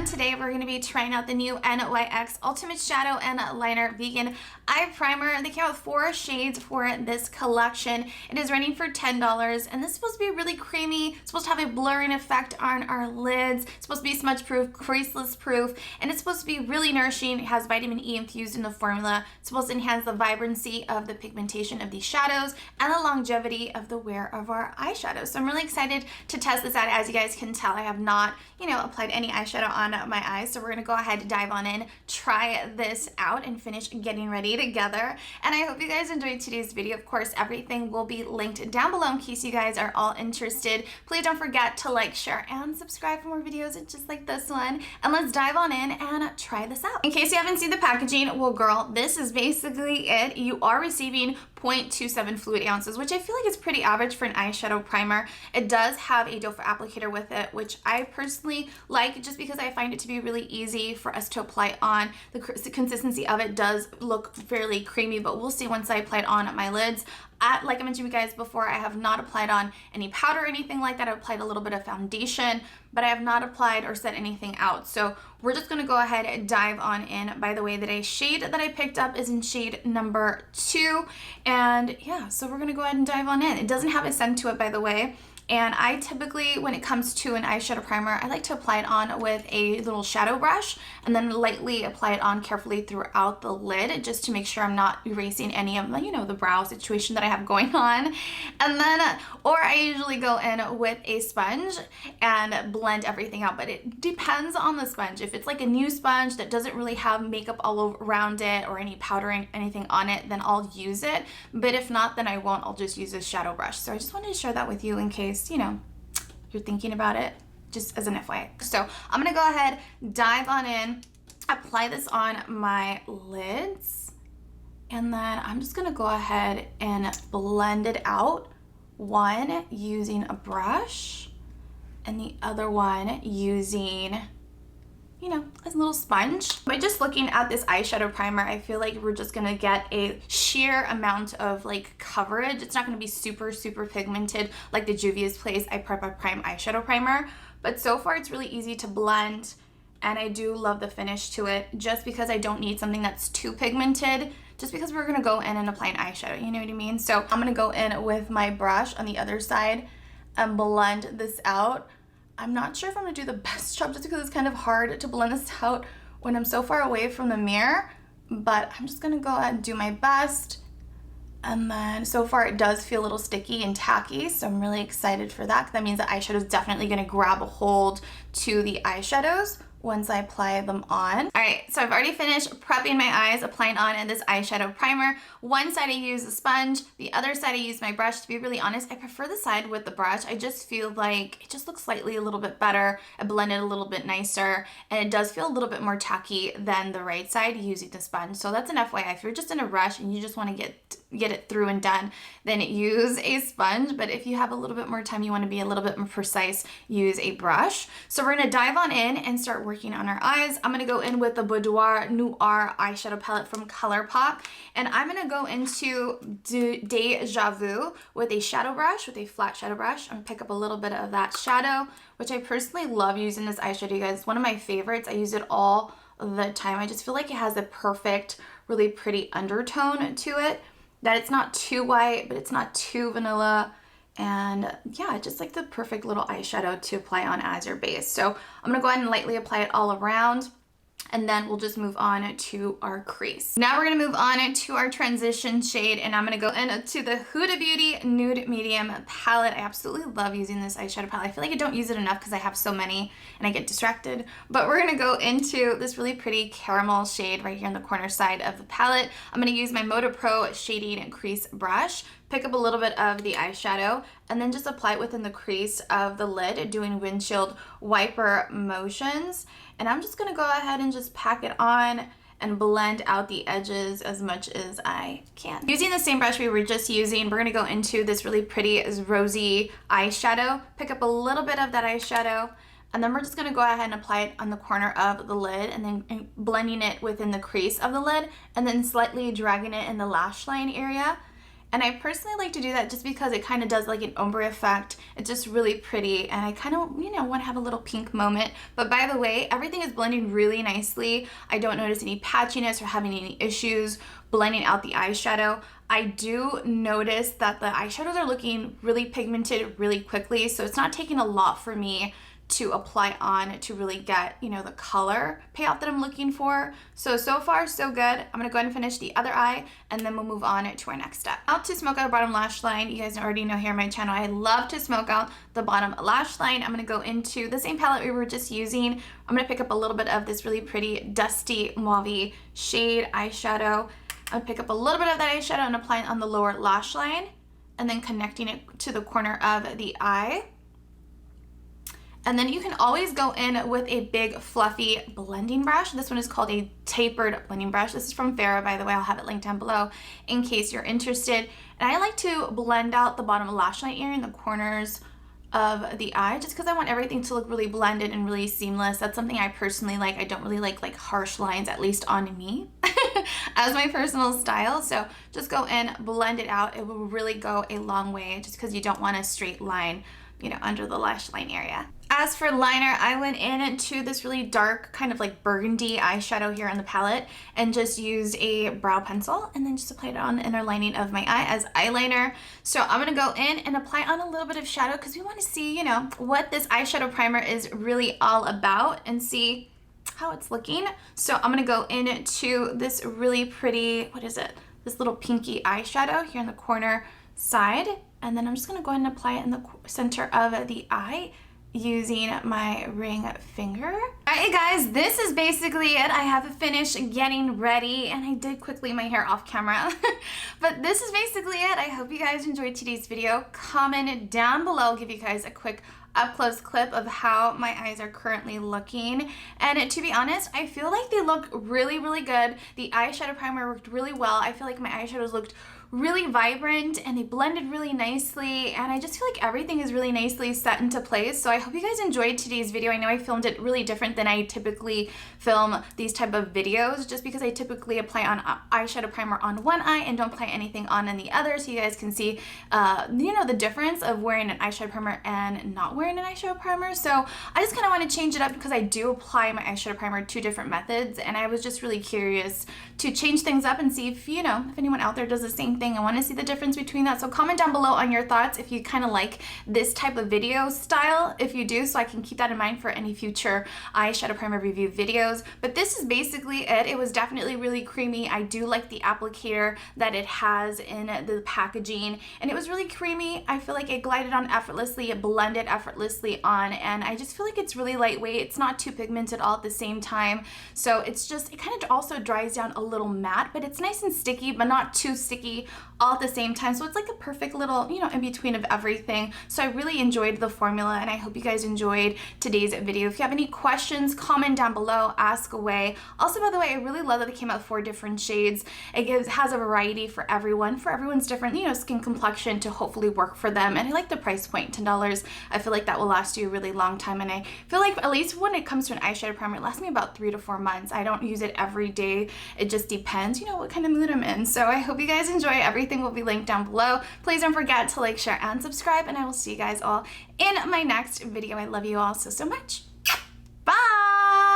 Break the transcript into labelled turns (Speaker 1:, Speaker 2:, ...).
Speaker 1: today we're going to be trying out the new NYX Ultimate Shadow and Liner Vegan Eye Primer. They came out with 4 shades for this collection. It is running for $10, and this is supposed to be really creamy. It's supposed to have a blurring effect on our lids. It's supposed to be smudge proof, creaseless proof, and it's supposed to be really nourishing. It has vitamin E infused in the formula. It's supposed to enhance the vibrancy of the pigmentation of these shadows and the longevity of the wear of our eyeshadows. So I'm really excited to test this out. As you guys can tell, I have not, applied any eyeshadow on my eyes. So we're gonna go ahead and dive on in, try this out, and finish getting ready together. And I hope you guys enjoyed today's video. Of course, everything will be linked down below in case you guys are all interested. Please don't forget to like, share, and subscribe for more videos just like this one. And let's dive on in and try this out. In case you haven't seen the packaging, well girl, this is basically it. You are receiving 0.27 fluid ounces, which I feel like is pretty average for an eyeshadow primer. It does have a doe-foot applicator with it, which I personally like just because I find it to be really easy for us to apply on. The consistency of it does look fairly creamy, but we'll see once I apply it on my lids. Like I mentioned to you guys before, I have not applied on any powder or anything like that. I've applied a little bit of foundation, but I have not applied or set anything out. So we're just gonna go ahead and dive on in. By the way, the shade that I picked up is in shade number 2. And yeah, so we're gonna go ahead and dive on in. It doesn't have a scent to it, by the way. And I typically, when it comes to an eyeshadow primer, I like to apply it on with a little shadow brush and then lightly apply it on carefully throughout the lid just to make sure I'm not erasing any of the, the brow situation that I have going on. And then, or I usually go in with a sponge and blend everything out, but it depends on the sponge. If it's like a new sponge that doesn't really have makeup all around it or any powdering, anything on it, then I'll use it. But if not, then I won't. I'll just use a shadow brush. So I just wanted to share that with you in case you're thinking about it, just as an FYI. So I'm gonna go ahead, dive on in, apply this on my lids, and then I'm just gonna go ahead and blend it out, one using a brush and the other one using a little sponge. By just looking at this eyeshadow primer, I feel like we're just gonna get a sheer amount of coverage. It's not gonna be super pigmented like the Juvia's Place I Prime eyeshadow primer, but so far it's really easy to blend, and I do love the finish to it just because I don't need something that's too pigmented, just because we're gonna go in and apply an eyeshadow, you know what I mean? So I'm gonna go in with my brush on the other side and blend this out. I'm not sure if I'm gonna do the best job just because it's kind of hard to blend this out when I'm so far away from the mirror, but I'm just gonna go ahead and do my best. And then so far it does feel a little sticky and tacky, so I'm really excited for that because that means the eyeshadow is definitely gonna grab a hold to the eyeshadows once I apply them on. All right, so I've already finished prepping my eyes, applying on in this eyeshadow primer. One side I use a sponge, the other side I use my brush. To be really honest, I prefer the side with the brush. I just feel like it just looks slightly a little bit better. I blended a little bit nicer, and it does feel a little bit more tacky than the right side using the sponge. So that's an FYI. If you're just in a rush and you just want to get it through and done, then use a sponge. But if you have a little bit more time, you want to be a little bit more precise, use a brush. So we're gonna dive on in and start working on our eyes. I'm gonna go in with the Boudoir Noir eyeshadow palette from ColourPop, and I'm gonna go into Deja Vu with a shadow brush, with a flat shadow brush. I'm gonna pick up a little bit of that shadow, which I personally love using this eyeshadow, you guys. It's one of my favorites. I use it all the time. I just feel like it has a perfect, really pretty undertone to it, that it's not too white, but it's not too vanilla. And yeah, just like the perfect little eyeshadow to apply on as your base. So I'm gonna go ahead and lightly apply it all around, and then we'll just move on to our crease. Now we're gonna move on to our transition shade, and I'm gonna go into the Huda Beauty Nude Medium palette. I absolutely love using this eyeshadow palette. I feel like I don't use it enough because I have so many and I get distracted. But we're gonna go into this really pretty caramel shade right here on the corner side of the palette. I'm gonna use my Moda Pro Shading Crease Brush, pick up a little bit of the eyeshadow, and then just apply it within the crease of the lid, doing windshield wiper motions. And I'm just gonna go ahead and just pack it on and blend out the edges as much as I can. Using the same brush we were just using, we're gonna go into this really pretty rosy eyeshadow, pick up a little bit of that eyeshadow, and then we're just gonna go ahead and apply it on the corner of the lid, and then blending it within the crease of the lid, and then slightly dragging it in the lash line area. And I personally like to do that just because it kind of does like an ombre effect. It's just really pretty, and I kind of, you know, want to have a little pink moment. But by the way, everything is blending really nicely. I don't notice any patchiness or having any issues blending out the eyeshadow. I do notice that the eyeshadows are looking really pigmented really quickly, so it's not taking a lot for me to apply on to really get, you know, the color payoff that I'm looking for. So far so good. I'm gonna go ahead and finish the other eye, and then we'll move on to our next step. Out to smoke out the bottom lash line. You guys already know here on my channel, I love to smoke out the bottom lash line. I'm gonna go into the same palette we were just using. I'm gonna pick up a little bit of this really pretty dusty mauve shade eyeshadow. I'll pick up a little bit of that eyeshadow and apply it on the lower lash line, and then connecting it to the corner of the eye. And then you can always go in with a big fluffy blending brush. This one is called a tapered blending brush. This is from Farrah, by the way. I'll have it linked down below in case you're interested. And I like to blend out the bottom lash line area and the corners of the eye, just because I want everything to look really blended and really seamless. That's something I personally like. I don't really like harsh lines, at least on me, as my personal style. So just go in, blend it out. It will really go a long way, just because you don't want a straight line, you know, under the lash line area. As for liner, I went into this really dark kind of like burgundy eyeshadow here on the palette and just used a brow pencil and then just applied it on the inner lining of my eye as eyeliner. So I'm gonna go in and apply on a little bit of shadow because we want to see, you know, what this eyeshadow primer is really all about and see how it's looking. So I'm gonna go into this really pretty, what is it? This little pinky eyeshadow here in the corner side. And then I'm just gonna go ahead and apply it in the center of the eye using my ring finger. Alright guys, this is basically it. I have finished getting ready, and I did quickly my hair off camera. But this is basically it. I hope you guys enjoyed today's video. Comment down below. I'll give you guys a quick up-close clip of how my eyes are currently looking. And to be honest, I feel like they look really, really good. The eyeshadow primer worked really well. I feel like my eyeshadows looked really vibrant and they blended really nicely, and I just feel like everything is really nicely set into place. So I hope you guys enjoyed today's video. I know I filmed it really different than I typically film these type of videos, just because I typically apply on eyeshadow primer on one eye and don't apply anything on the other, so you guys can see you know, the difference of wearing an eyeshadow primer and not wearing an eyeshadow primer. So I just kind of want to change it up because I do apply my eyeshadow primer two different methods, and I was just really curious to change things up and see if, you know, if anyone out there does the same thing. I want to see the difference between that. So comment down below on your thoughts if you kind of like this type of video style, if you do, so I can keep that in mind for any future eyeshadow primer review videos. But this is basically it. It was definitely really creamy. I do like the applicator that it has in the packaging, and it was really creamy. I feel like it glided on effortlessly, it blended effortlessly on, and I just feel like it's really lightweight. It's not too pigmented all at the same time, so it's just, it kind of also dries down a little matte, but it's nice and sticky, but not too sticky all at the same time. So it's like a perfect little, you know, in between of everything. So I really enjoyed the formula, and I hope you guys enjoyed today's video. If you have any questions, comment down below, ask away. Also, by the way, I really love that it came out 4 different shades. It has a variety for everyone, for everyone's different, you know, skin complexion to hopefully work for them. And I like the price point, $10. I feel like that will last you a really long time, and I feel like at least when it comes to an eyeshadow primer, it lasts me about 3 to 4 months. I don't use it every day. It just depends, you know, what kind of mood I'm in. So I hope you guys enjoy. Everything will be linked down below. Please don't forget to like, share, and subscribe, and I will see you guys all in my next video. I love you all so much.